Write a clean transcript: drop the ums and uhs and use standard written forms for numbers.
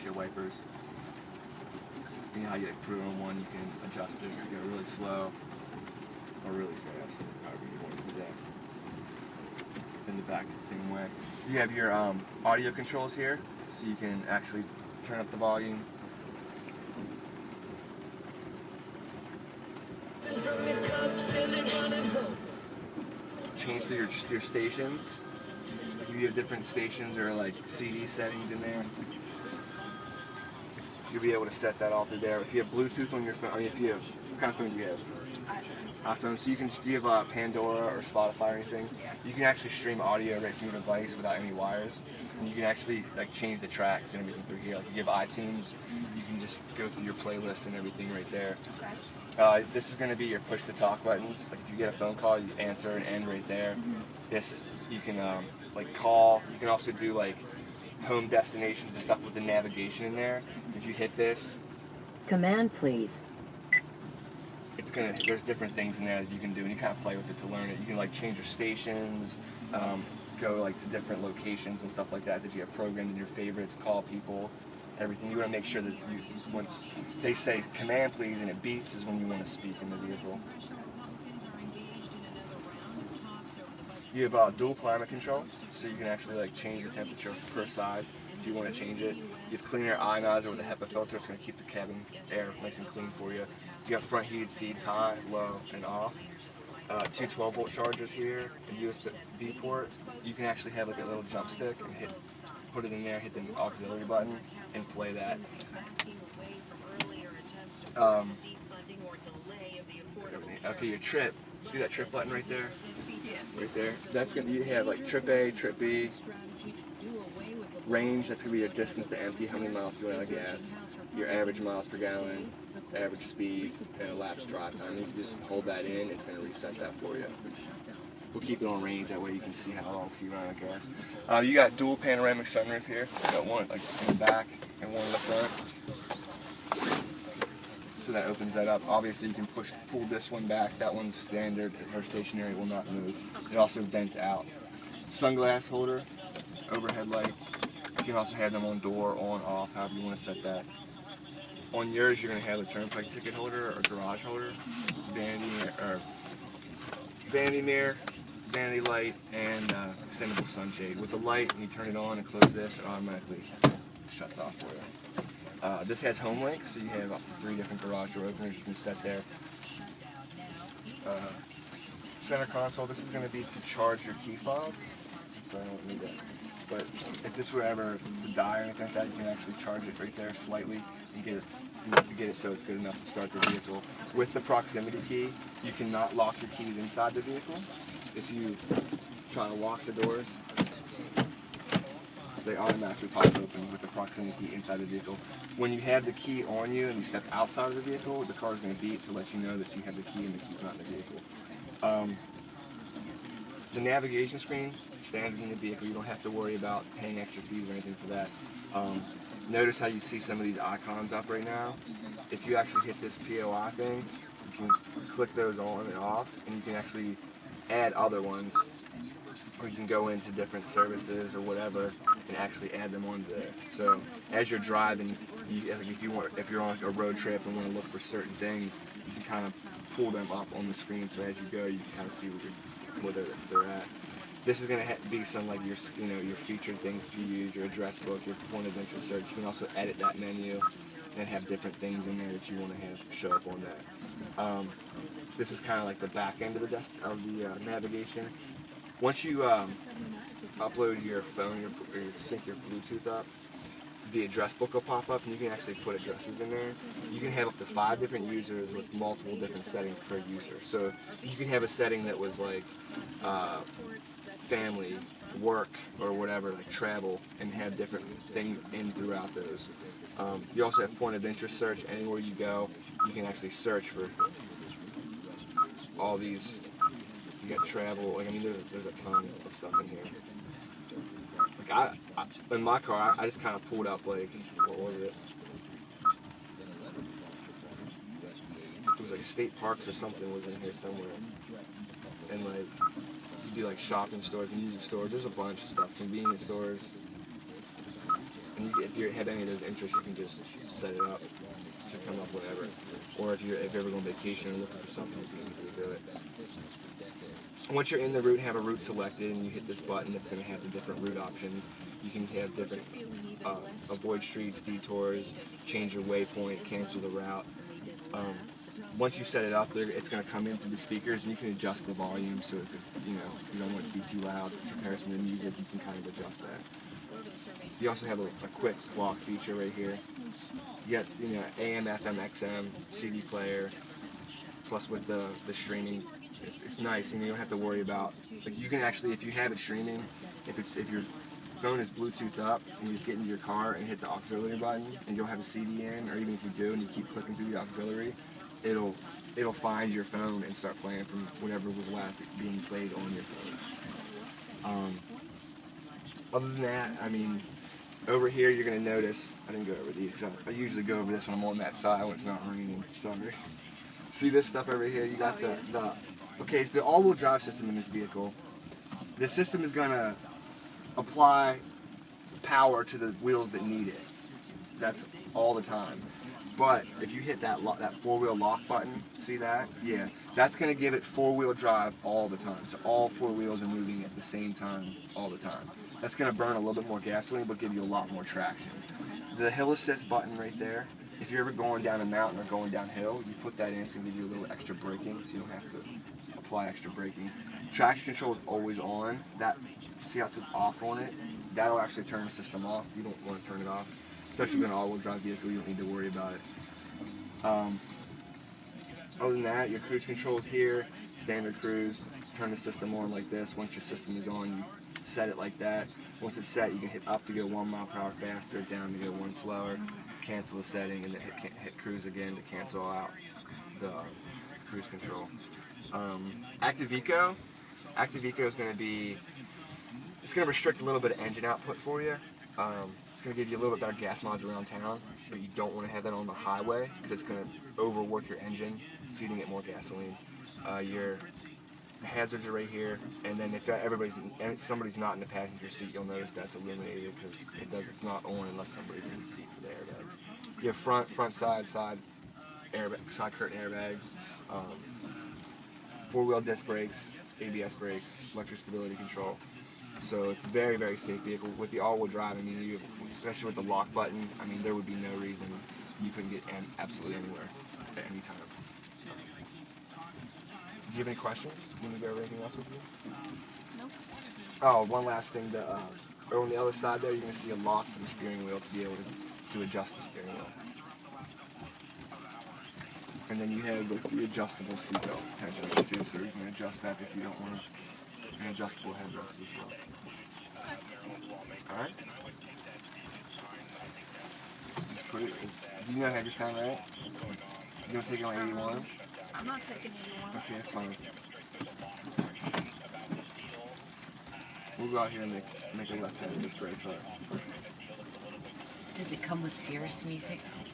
windshield wipers. You know how you like put it on one, you can adjust this to go really slow or really fast, however you want to do that. Then the back's the same way. You have your audio controls here, so you can actually turn up the volume. Change your stations. You have different stations or like CD settings in there. You'll be able to set that all through there. If you have Bluetooth on your phone, I mean, if you have, what kind of phone do you have? iPhone. So you can, do you have Pandora or Spotify or anything? You can actually stream audio right from your device without any wires, and you can actually like change the tracks and everything through here. Like you have iTunes, you can just go through your playlist and everything right there. This is going to be your push to talk buttons. Like if you get a phone call, you answer and end right there. This you can like call. You can also do like home destinations and stuff with the navigation in there. If you hit this, command please. It's gonna. There's different things in there that you can do, and you kind of play with it to learn it. You can like change your stations, go like to different locations and stuff like that you have programmed in your favorites. Call people, everything. You want to make sure that you, once they say command please and it beeps, is when you want to speak in the vehicle. You have dual climate control, so you can actually like change the temperature per side if you want to change it. You have clean air ionizer with a HEPA filter. It's going to keep the cabin air nice and clean for you. You got front heated seats, high, low, and off. Two 12-volt chargers here, a USB port. You can actually have like a little jump stick and put it in there, hit the auxiliary button, and play that. Okay, your trip. See that trip button right there? Right there. That's gonna, you have like trip A, trip B. Range, that's gonna be your distance to empty, how many miles you run out of gas. Your average miles per gallon, average speed, and elapsed drive time. You can just hold that in, it's going to reset that for you. We'll keep it on range, that way you can see how long you run out of gas. You got dual panoramic sunroof here. You got one like in the back and one in the front. So that opens that up. Obviously you can pull this one back. That one's standard. It's our stationary, it will not move. It also vents out. Sunglass holder, overhead lights. You can also have them on door, on, off, however you want to set that. On yours, you're going to have a turnpike ticket holder or garage holder, vanity mirror, vanity light, and extendable sunshade. With the light, when you turn it on and close this, it automatically shuts off for you. This has home link, so you have up to 3 different garage door openers you can set there. Center console, this is going to be to charge your key fob, so I don't need that. But if this were ever to die or anything like that, you can actually charge it right there slightly and get it so it's good enough to start the vehicle. With the proximity key, you cannot lock your keys inside the vehicle. If you try to lock the doors, they automatically pop open with the proximity key inside the vehicle. When you have the key on you and you step outside of the vehicle, the car is going to beep to let you know that you have the key and the key's not in the vehicle. The navigation screen, standard in the vehicle. You don't have to worry about paying extra fees or anything for that. Notice how you see some of these icons up right now. If you actually hit this POI thing, you can click those on and off, and you can actually add other ones, or you can go into different services or whatever and actually add them onto there. So as you're driving, if you're on a road trip and want to look for certain things, you can kind of pull them up on the screen. So as you go, you can kind of see where they're at. This is going to be some like your featured things that you use, your address book, your point of interest search. You can also edit that menu and have different things in there that you want to have show up on that. This is kind of like the back end of the navigation. Once you upload your phone or sync your Bluetooth up, the address book will pop up and you can actually put addresses in there. You can have up to 5 different users with multiple different settings per user. So you can have a setting that was like family, work, or whatever, like travel, and have different things in throughout those. You also have point of interest search. Anywhere you go, you can actually search for all these. You got travel, like I mean there's a ton of stuff in here. Like in my car, I just kind of pulled up like, what was it? It was like state parks or something was in here somewhere. And like, you'd be like shopping stores, music stores, there's a bunch of stuff, convenience stores. And if you have any of those interests, you can just set it up to come up whatever. Or if you're ever going on vacation and looking for something, you can easily do it. Once you're in the route, have a route selected, and you hit this button that's going to have the different route options. You can have different avoid streets, detours, change your waypoint, cancel the route. Once you set it up, it's going to come in through the speakers, and you can adjust the volume so it's you don't want it to be too loud in comparison to music. You can kind of adjust that. You also have a quick clock feature right here. You got AM, FM, XM, CD player, plus with the streaming. It's nice, and you don't have to worry about, like, you can actually, if you have it streaming, if your phone is Bluetooth up and you get into your car and hit the auxiliary button and you don't have a CD in, or even if you do and you keep clicking through the auxiliary, it'll find your phone and start playing from whatever was last being played on your phone. Other than that, I mean, over here you're going to notice, I didn't go over these because I usually go over this when I'm on that side when it's not raining, sorry. See this stuff over here? You got okay, it's the all-wheel drive system in this vehicle. This system is going to apply power to the wheels that need it. That's all the time. But if you hit that four-wheel lock button, see that? Yeah, that's going to give it four-wheel drive all the time. So all four wheels are moving at the same time all the time. That's going to burn a little bit more gasoline, but give you a lot more traction. The hill assist button right there, if you're ever going down a mountain or going downhill, you put that in, it's going to give you a little extra braking, so you don't have to apply extra braking. Traction control is always on. See how it says off on it? That'll actually turn the system off. You don't want to turn it off. Especially with an all-wheel drive vehicle, you don't need to worry about it. Other than that, your cruise control is here. Standard cruise. Turn the system on like this. Once your system is on, you set it like that. Once it's set, you can hit up to go 1 mile per hour faster, down to go 1 slower, cancel the setting, and then hit cruise again to cancel out the cruise control. Active Eco is going to be, it's going to restrict a little bit of engine output for you. It's going to give you a little bit better gas mileage around town, but you don't want to have that on the highway because it's going to overwork your engine, feeding it more gasoline. Your hazards are right here, and then if somebody's not in the passenger seat, you'll notice that's illuminated because it's not on unless somebody's in the seat for the airbags. You have front, side airbag, side curtain airbags, 4-wheel disc brakes, ABS brakes, electric stability control. So it's a very, very safe vehicle. With the all-wheel drive, I mean, especially with the lock button, I mean, there would be no reason you couldn't get absolutely anywhere at any time. Do you have any questions? Do you want to go over anything else with you? No. Oh, one last thing. On the other side there, you're going to see a lock for the steering wheel to be able to adjust the steering wheel. And then you have the adjustable seatbelt potentially too, so you can adjust that if you don't want to. And adjustable headrests as well. Alright? Just put it. Do you know Hagerstown, right? You want to take it on 81? I'm not taking 81. Okay, that's fine. We'll go out here and make a left past this great car. Does it come with Cirrus music?